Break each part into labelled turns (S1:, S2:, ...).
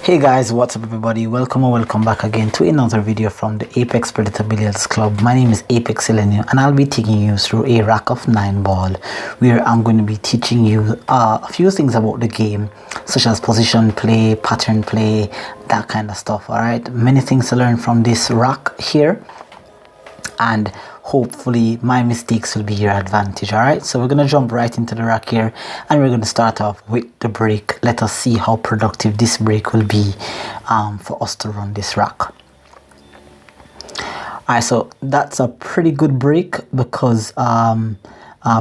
S1: Hey guys, what's up everybody? Welcome or welcome back again to another video from the Apex Predator Billiards Club. My name is Apex Selenium and I'll be taking you through a rack of 9 ball where I'm going to be teaching you a few things about the game, such as position play, pattern play, that kind of stuff. Alright, many things to learn from this rack here, and hopefully my mistakes will be your advantage. All right, so we're going to jump right into the rack here and we're going to start off with the break. Let us see how productive this break will be for us to run this rack. All right, so that's a pretty good break because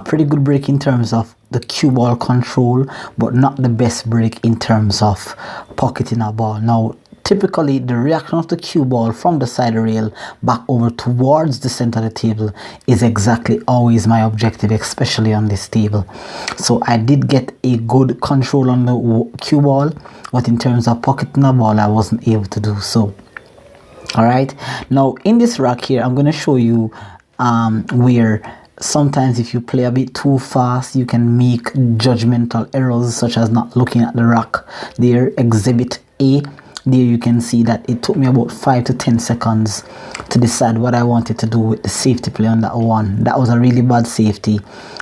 S1: pretty good break in terms of the cue ball control, but not the best break in terms of pocketing a ball. Now typically the reaction of the cue ball from the side rail back over towards the center of the table is exactly always my objective, especially on this table. So I did get a good control on the cue ball, but in terms of pocketing the ball I wasn't able to do so. Alright, now in this rack here I'm going to show you where sometimes if you play a bit too fast you can make judgmental errors, such as not looking at the rack. There, exhibit A. There you can see that it took me about 5 to 10 seconds to decide what I wanted to do with the safety play on that one. That was a really bad safety,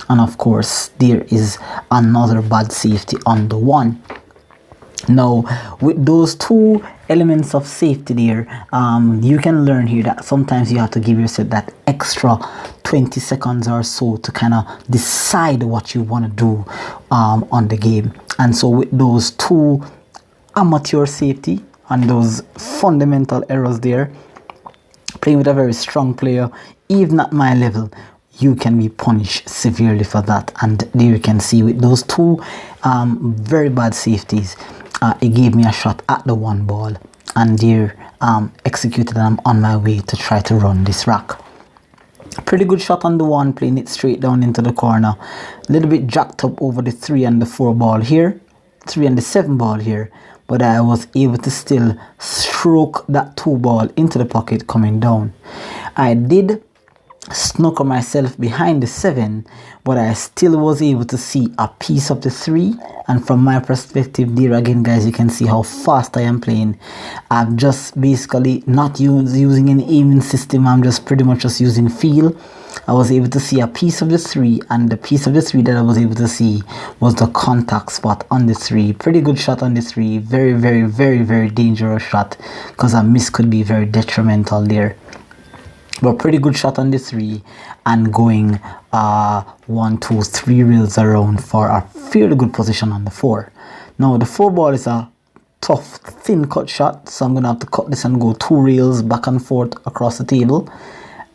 S1: and of course there is another bad safety on the one. Now with those two elements of safety there, you can learn here that sometimes you have to give yourself that extra 20 seconds or so to kind of decide what you want to do on the game. And so with those two amateur safety and those fundamental errors there, playing with a very strong player, even at my level, you can be punished severely for that. And there you can see with those two very bad safeties, it gave me a shot at the one ball, and there executed, and I'm on my way to try to run this rack. Pretty good shot on the one, playing it straight down into the corner. A little bit jacked up over the 3 and the 4 ball here, 3 and the 7 ball here, but I was able to still stroke that 2 ball into the pocket coming down. I did snooker myself behind the 7, but I still was able to see a piece of the 3, and from my perspective there again guys, you can see how fast I am playing. I'm just basically not using an aiming system, I'm just pretty much just using feel. I was able to see a piece of the 3, and the piece of the 3 that I was able to see was the contact spot on the 3. Pretty good shot on the 3. Very dangerous shot, because a miss could be very detrimental there. But pretty good shot on the 3, and going 1, 2, 3 rails around for a fairly good position on the 4. Now the 4 ball is a tough thin cut shot, so I'm going to have to cut this and go 2 rails back and forth across the table.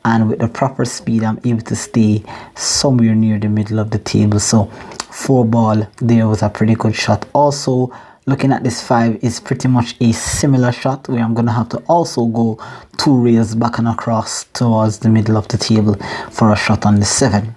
S1: And with the proper speed I'm able to stay somewhere near the middle of the table. So 4 ball there was a pretty good shot. Also looking at this 5 is pretty much a similar shot, where I'm going to have to also go 2 rails back and across towards the middle of the table for a shot on the 7.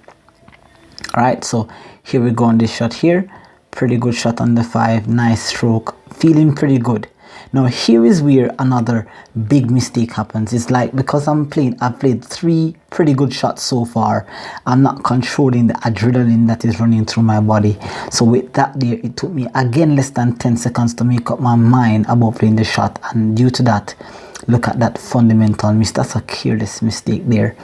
S1: Alright, so here we go on this shot here. Pretty good shot on the 5, nice stroke, feeling pretty good. Now here is where another big mistake happens. It's like, because I've played 3 pretty good shots so far, I'm not controlling the adrenaline that is running through my body. So with that there, it took me again less than 10 seconds to make up my mind about playing the shot, and due to that, look at that fundamental miss. That's a careless mistake there.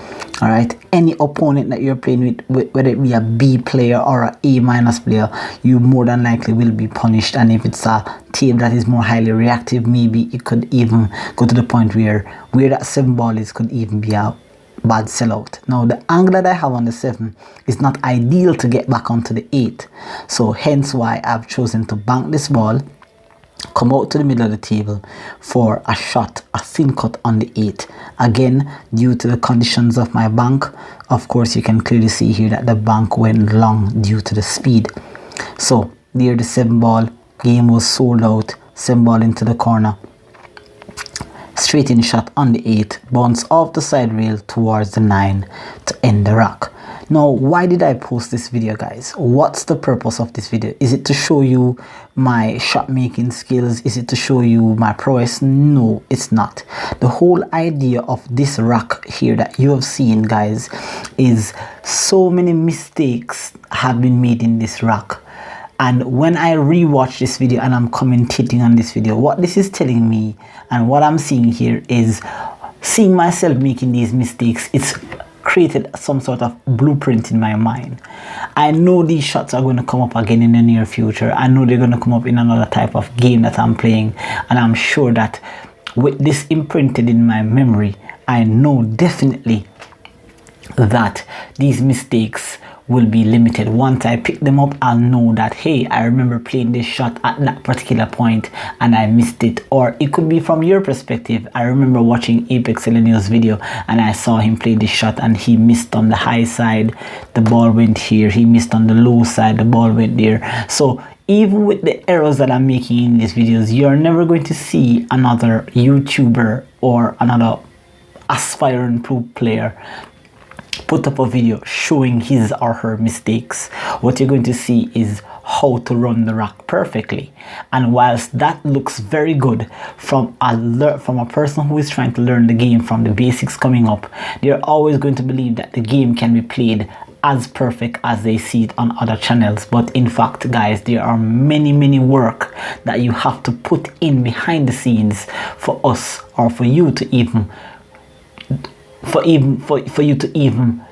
S1: All right, any opponent that you're playing with, whether it be a B player or a A minus player, you more than likely will be punished. And if it's a team that is more highly reactive, maybe it could even go to the point where that 7 ball is could even be a bad sellout. Now the angle that I have on the 7 is not ideal to get back onto the 8, so hence why I've chosen to bank this ball, come out to the middle of the table for a shot, a thin cut on the 8. Again, due to the conditions of my bank, of course you can clearly see here that the bank went long due to the speed. So there, the 7 ball, game was sold out. 7 ball into the corner, straight in shot on the 8, bounce off the side rail towards the 9 to end the rack. Now why did I post this video guys? What's the purpose of this video? Is it to show you my shot making skills? Is it to show you my prowess? No, it's not. The whole idea of this rack here that you have seen guys is so many mistakes have been made in this rack. And when I rewatch this video and I'm commentating on this video, what this is telling me and what I'm seeing here is seeing myself making these mistakes. It's created some sort of blueprint in my mind. I know these shots are going to come up again in the near future. I know they're going to come up in another type of game that I'm playing, and I'm sure that with this imprinted in my memory, I know definitely that these mistakes will be limited. Once I pick them up, I'll know that, hey, I remember playing this shot at that particular point and I missed it. Or it could be from your perspective. I remember watching Apex Elenius video and I saw him play this shot and he missed on the high side, the ball went here. He missed on the low side, the ball went there. So even with the errors that I'm making in these videos, you're never going to see another YouTuber or another aspiring pro player put up a video showing his or her mistakes. What you're going to see is how to run the rack perfectly. And whilst that looks very good from a person who is trying to learn the game from the basics coming up, they're always going to believe that the game can be played as perfect as they see it on other channels. But in fact, guys, there are many work that you have to put in behind the scenes for us, or for you to even for you to even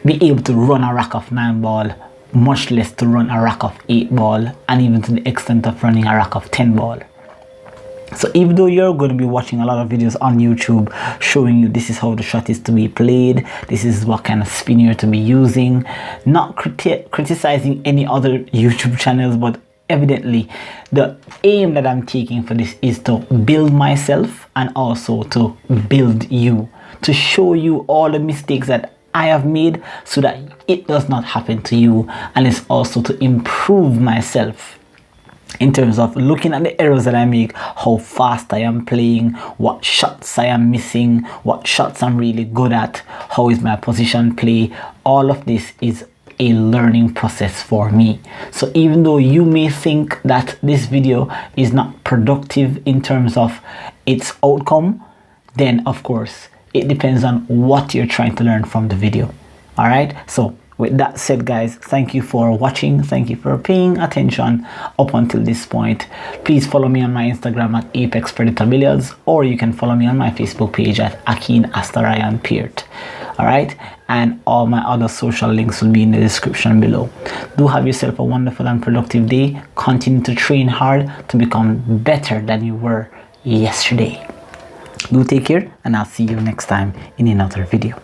S1: be able to run a rack of 9 ball, much less to run a rack of 8 ball, and even to the extent of running a rack of 10 ball. So even though you're going to be watching a lot of videos on YouTube showing you this is how the shot is to be played, this is what kind of spin you're to be using, not criticizing any other YouTube channels, but evidently the aim that I'm taking for this is to build myself and also to build you, to show you all the mistakes that I have made so that it does not happen to you, and it's also to improve myself in terms of looking at the errors that I make, how fast I am playing, what shots I am missing, what shots I'm really good at, how is my position play. All of this is a learning process for me. So even though you may think that this video is not productive in terms of its outcome, then of course it depends on what you're trying to learn from the video. All right, so with that said, guys, thank you for watching. Thank you for paying attention up until this point. Please follow me on my Instagram at Apex Predator Billiards, or you can follow me on my Facebook page at Akin Astarayan Peart. All right, and all my other social links will be in the description below. Do have yourself a wonderful and productive day. Continue to train hard to become better than you were yesterday. Do take care, and I'll see you next time in another video.